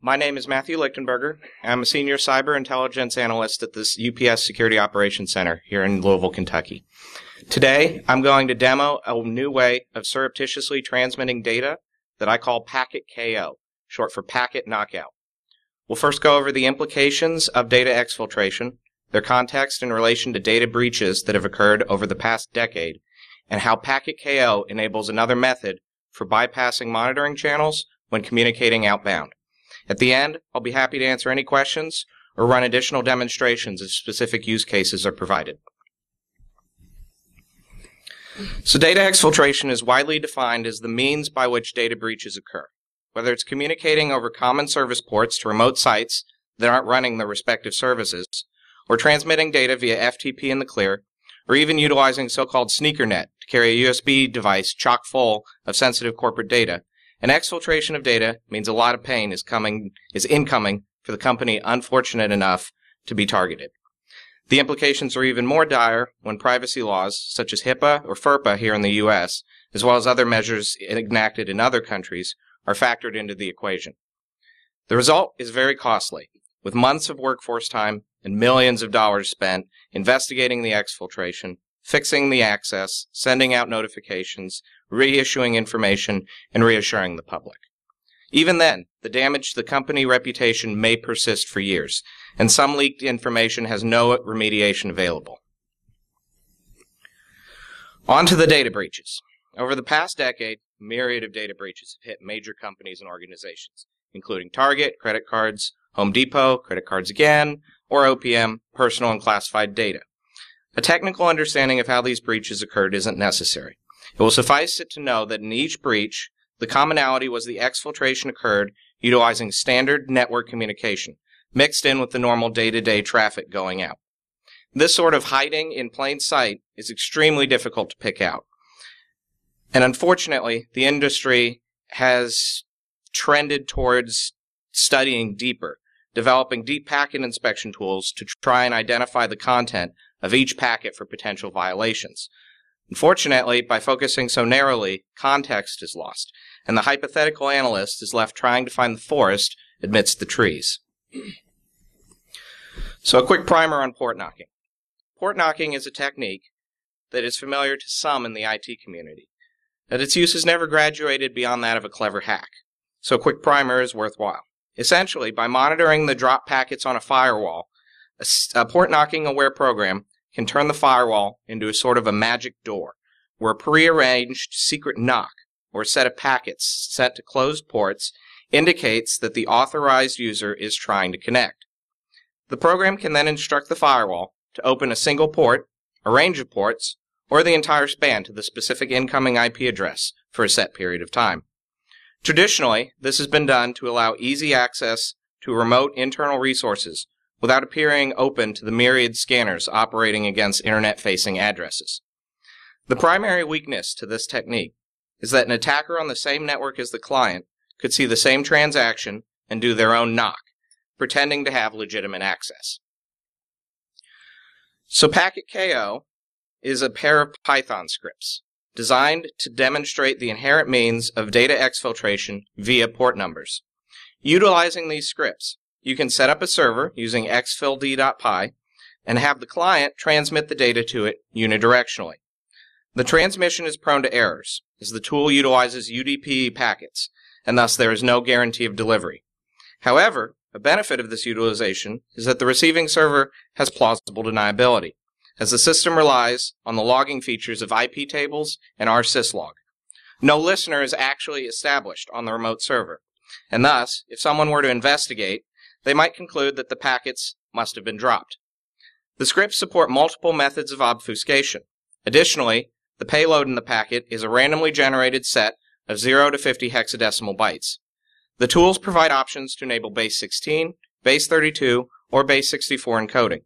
My name is Matthew Lichtenberger. I'm a senior cyber intelligence analyst at this UPS Security Operations Center here in Louisville, Kentucky. Today, I'm going to demo a new way of surreptitiously transmitting data that I call PacketKO, short for Packet Knockout. We'll first go over the implications of data exfiltration, their context in relation to data breaches that have occurred over the past decade, and how PacketKO enables another method for bypassing monitoring channels when communicating outbound. At the end, I'll be happy to answer any questions or run additional demonstrations as specific use cases are provided. So data exfiltration is widely defined as the means by which data breaches occur, whether it's communicating over common service ports to remote sites that aren't running their respective services, or transmitting data via FTP in the clear, or even utilizing so-called sneaker net to carry a USB device chock full of sensitive corporate data. An exfiltration of data means a lot of pain is incoming for the company unfortunate enough to be targeted. The implications are even more dire when privacy laws, such as HIPAA or FERPA here in the U.S., as well as other measures enacted in other countries, are factored into the equation. The result is very costly, with months of workforce time and millions of dollars spent investigating the exfiltration, fixing the access, sending out notifications, reissuing information, and reassuring the public. Even then, the damage to the company reputation may persist for years, and some leaked information has no remediation available. On to the data breaches. Over the past decade, a myriad of data breaches have hit major companies and organizations, including Target, credit cards, Home Depot, credit cards again, or OPM, personal and classified data. A technical understanding of how these breaches occurred isn't necessary. It will suffice it to know that in each breach, the commonality was the exfiltration occurred utilizing standard network communication, mixed in with the normal day-to-day traffic going out. This sort of hiding in plain sight is extremely difficult to pick out. And unfortunately, the industry has trended towards studying deeper, developing deep packet inspection tools to try and identify the content of each packet for potential violations. Unfortunately, by focusing so narrowly, context is lost, and the hypothetical analyst is left trying to find the forest amidst the trees. So a quick primer on port knocking. Port knocking is a technique that is familiar to some in the IT community, but its use has never graduated beyond that of a clever hack. So a quick primer is worthwhile. Essentially, by monitoring the drop packets on a firewall, a port knocking aware program can turn the firewall into a sort of a magic door, where a prearranged secret knock, or a set of packets sent to closed ports, indicates that the authorized user is trying to connect. The program can then instruct the firewall to open a single port, a range of ports, or the entire span to the specific incoming IP address for a set period of time. Traditionally, this has been done to allow easy access to remote internal resources without appearing open to the myriad scanners operating against internet-facing addresses. The primary weakness to this technique is that an attacker on the same network as the client could see the same transaction and do their own knock, pretending to have legitimate access. So PacketKO is a pair of Python scripts designed to demonstrate the inherent means of data exfiltration via port numbers. Utilizing these scripts, you can set up a server using exfild.py and have the client transmit the data to it unidirectionally. The transmission is prone to errors, as the tool utilizes UDP packets, and thus there is no guarantee of delivery. However, a benefit of this utilization is that the receiving server has plausible deniability, as the system relies on the logging features of IP tables and rsyslog. No listener is actually established on the remote server, and thus, if someone were to investigate, they might conclude that the packets must have been dropped. The scripts support multiple methods of obfuscation. Additionally, the payload in the packet is a randomly generated set of 0 to 50 hexadecimal bytes. The tools provide options to enable base 16, base 32, or base 64 encoding,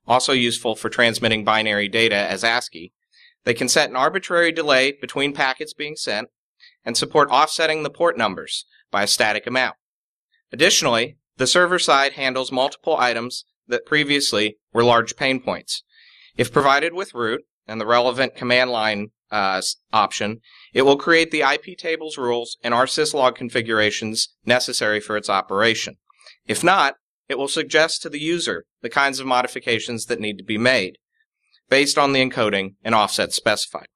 also useful for transmitting binary data as ASCII. They can set an arbitrary delay between packets being sent and support offsetting the port numbers by a static amount. Additionally, the server side handles multiple items that previously were large pain points. If provided with root and the relevant command line option, it will create the IP tables rules and rsyslog configurations necessary for its operation, If not, it will suggest to the user the kinds of modifications that need to be made, based on the encoding and offset specified.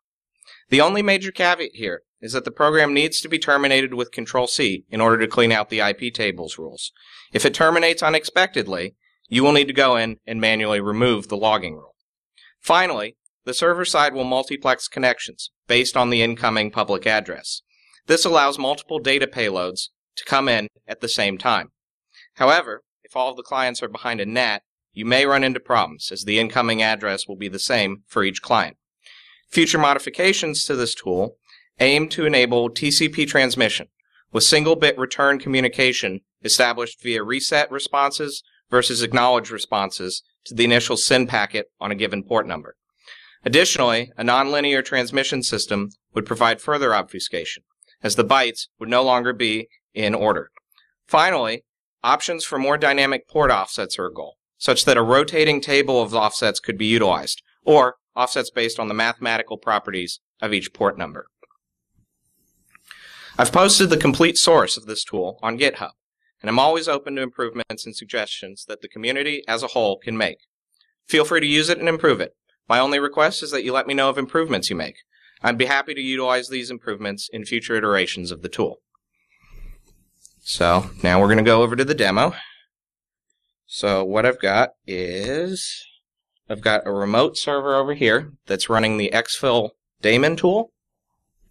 The only major caveat here is that the program needs to be terminated with Control-C in order to clean out the IP tables rules. If it terminates unexpectedly, you will need to go in and manually remove the logging rule. Finally, the server side will multiplex connections based on the incoming public address. This allows multiple data payloads to come in at the same time. However, if all of the clients are behind a NAT, you may run into problems, as the incoming address will be the same for each client. Future modifications to this tool aim to enable TCP transmission with single-bit return communication established via reset responses versus acknowledge responses to the initial SYN packet on a given port number. Additionally, a nonlinear transmission system would provide further obfuscation, as the bytes would no longer be in order. Finally, options for more dynamic port offsets are a goal, such that a rotating table of offsets could be utilized, or offsets based on the mathematical properties of each port number. I've posted the complete source of this tool on GitHub, and I'm always open to improvements and suggestions that the community as a whole can make. Feel free to use it and improve it. My only request is that you let me know of improvements you make. I'd be happy to utilize these improvements in future iterations of the tool. So now we're going to go over to the demo. So what I've got is I've got a remote server over here that's running the Exfil daemon tool.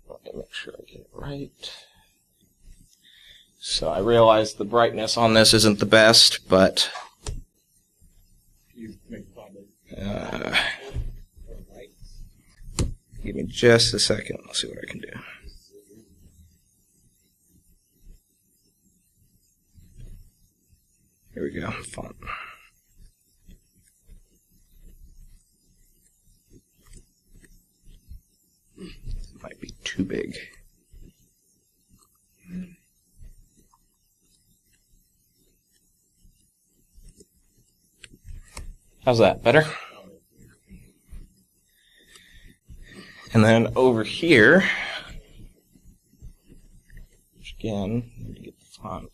Let me make sure I get it right. So I realize the brightness on this isn't the best, but give me just a second. I'll see what I can do. Here we go. Font. Might be too big. How's that? Better? And then over here, which again, need to get the font.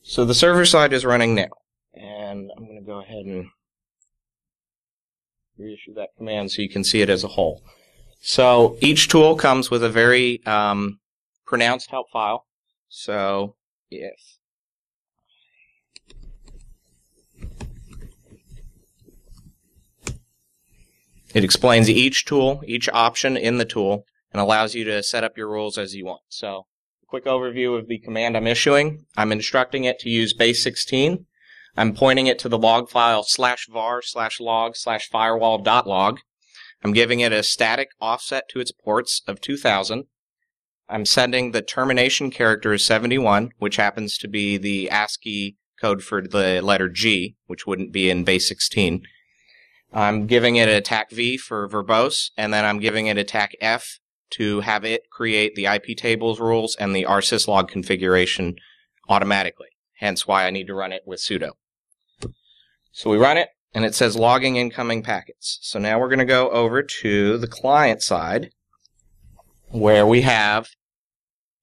So the server side is running now, and I'm going to go ahead and reissue that command so you can see it as a whole. So each tool comes with a very pronounced help file. So if it explains each tool, each option in the tool, and allows you to set up your rules as you want. So quick overview of the command I'm issuing. I'm instructing it to use base 16. I'm pointing it to the log file /var/log/firewall.log. I'm giving it a static offset to its ports of 2000. I'm sending the termination character as 71, which happens to be the ASCII code for the letter G, which wouldn't be in base 16. I'm giving it attack V for verbose, and then I'm giving it attack F to have it create the IP tables rules and the rsyslog configuration automatically, hence why I need to run it with sudo. So we run it, and it says logging incoming packets. So now we're going to go over to the client side, where we have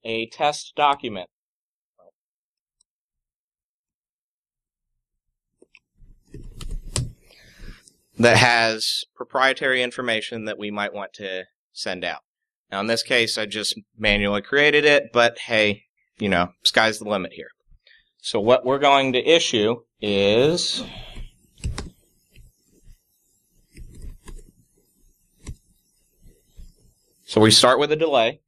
a test document. That has proprietary information that we might want to send out. Now in this case, I just manually created it, but hey, you know, sky's the limit here. So what we're going to issue is so we start with a delay.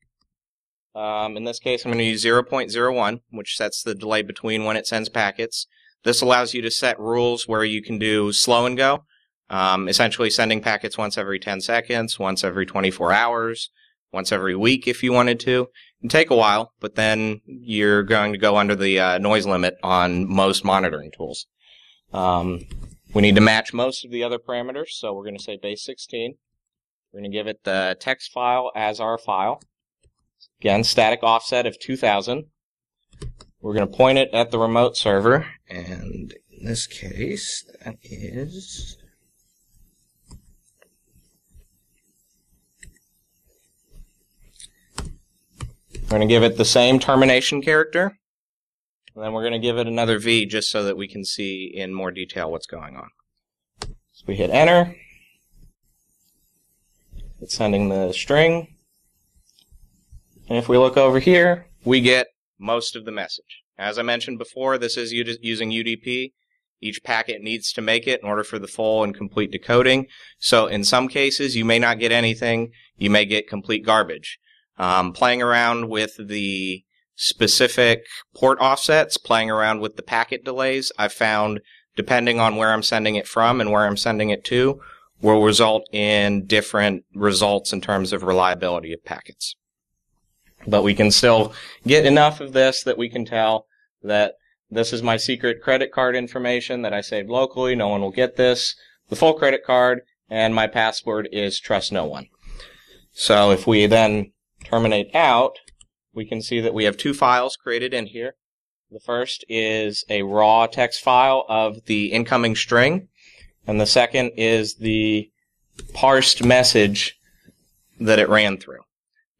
In this case, I'm going to use 0.01, which sets the delay between when it sends packets. This allows you to set rules where you can do slow and go, essentially sending packets once every 10 seconds, once every 24 hours, once every week if you wanted to. It'd take a while, but then you're going to go under the noise limit on most monitoring tools. We need to match most of the other parameters, so we're going to say base 16. We're going to give it the text file as our file. Again, static offset of 2000. We're going to point it at the remote server, and in this case, that is We're going to give it the same termination character, and then we're going to give it another V just so that we can see in more detail what's going on. So we hit enter. It's sending the string. And if we look over here, we get most of the message. As I mentioned before, this is using UDP. Each packet needs to make it in order for the full and complete decoding. So in some cases, you may not get anything. You may get complete garbage. Playing around with the specific port offsets, playing around with the packet delays, I've found, depending on where I'm sending it from and where I'm sending it to, will result in different results in terms of reliability of packets. But we can still get enough of this that we can tell that this is my secret credit card information that I saved locally. No one will get this. The full credit card, and my password is trust no one. So if we then terminate out, we can see that we have two files created in here. The first is a raw text file of the incoming string, and the second is the parsed message that it ran through.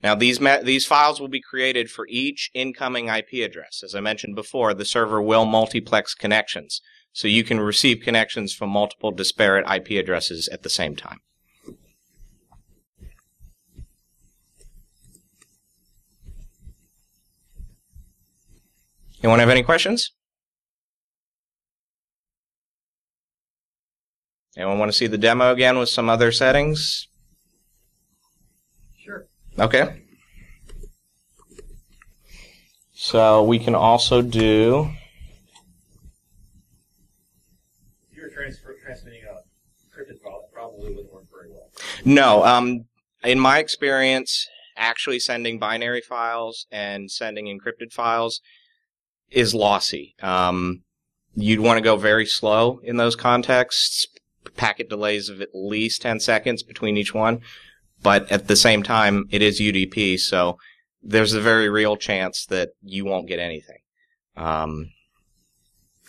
Now, these files will be created for each incoming IP address. As I mentioned before, the server will multiplex connections, so you can receive connections from multiple disparate IP addresses at the same time. Anyone have any questions? Anyone want to see the demo again with some other settings? Sure. Okay. So we can also do... If you were transmitting a encrypted file, that probably wouldn't work very well. No. In my experience, actually sending binary files and sending encrypted files is lossy. You'd want to go very slow in those contexts, packet delays of at least 10 seconds between each one, but at the same time, it is UDP, so there's a very real chance that you won't get anything. I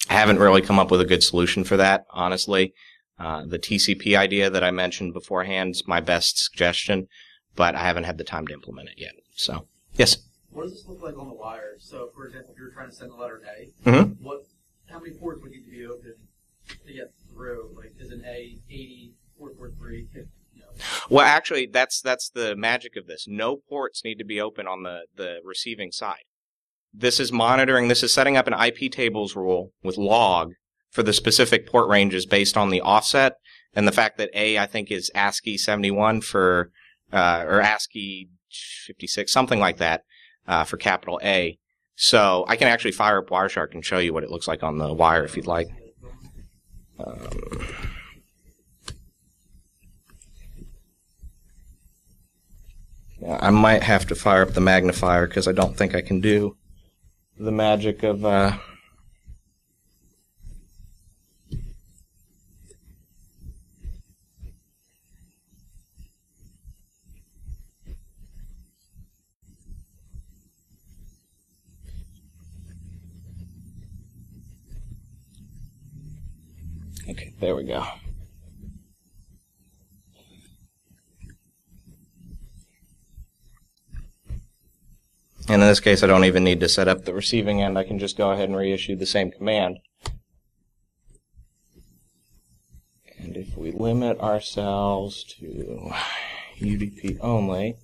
haven't really come up with a good solution for that, honestly. The TCP idea that I mentioned beforehand is my best suggestion, but I haven't had the time to implement it yet. So, yes? What does this look like on the wire? So, for example, if you were trying to send the letter A, how many ports would need to be open to get through? Like, is an A 80, port 3, 50, you know? Well, actually, that's the magic of this. No ports need to be open on the receiving side. This is monitoring, this is setting up an IP tables rule with log for the specific port ranges based on the offset, and the fact that A, I think, is ASCII 71 for, or ASCII 56, something like that, for capital A. So I can actually fire up Wireshark and show you what it looks like on the wire if you'd like. Yeah, I might have to fire up the magnifier because I don't think I can do the magic of... Okay, there we go. And in this case, I don't even need to set up the receiving end. I can just go ahead and reissue the same command. And if we limit ourselves to UDP only,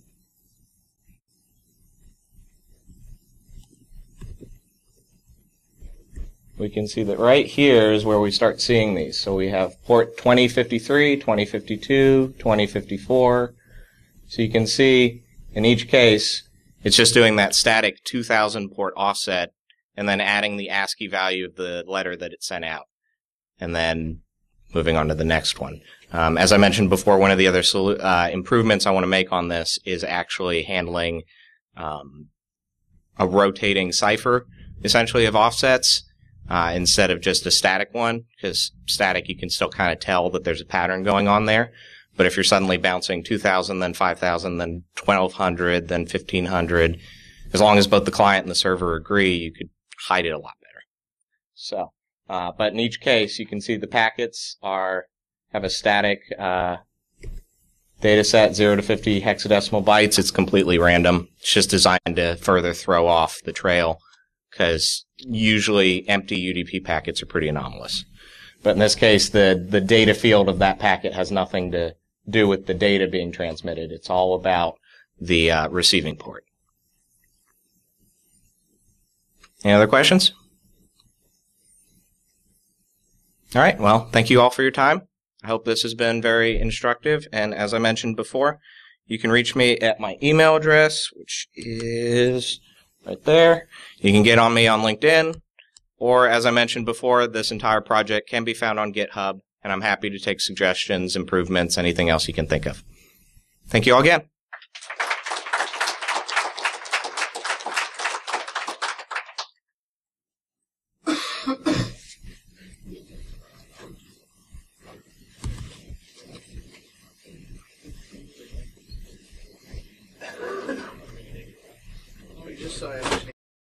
we can see that right here is where we start seeing these. So we have port 2053, 2052, 2054. So you can see in each case, it's just doing that static 2000 port offset and then adding the ASCII value of the letter that it sent out. And then moving on to the next one. As I mentioned before, one of the other improvements I want to make on this is actually handling a rotating cipher, essentially, of offsets. Instead of just a static one, because static you can still kind of tell that there's a pattern going on there. But if you're suddenly bouncing 2,000, then 5,000, then 1,200, then 1,500, as long as both the client and the server agree, you could hide it a lot better. So, but in each case, you can see the packets have a static data set 0 to 50 hexadecimal bytes. It's completely random. It's just designed to further throw off the trail because usually empty UDP packets are pretty anomalous. But in this case, the data field of that packet has nothing to do with the data being transmitted. It's all about the receiving port. Any other questions? All right. Well, thank you all for your time. I hope this has been very instructive. And as I mentioned before, you can reach me at my email address, which is right there. You can get on me on LinkedIn. Or, as I mentioned before, this entire project can be found on GitHub, and I'm happy to take suggestions, improvements, anything else you can think of. Thank you all again. Just so I understand.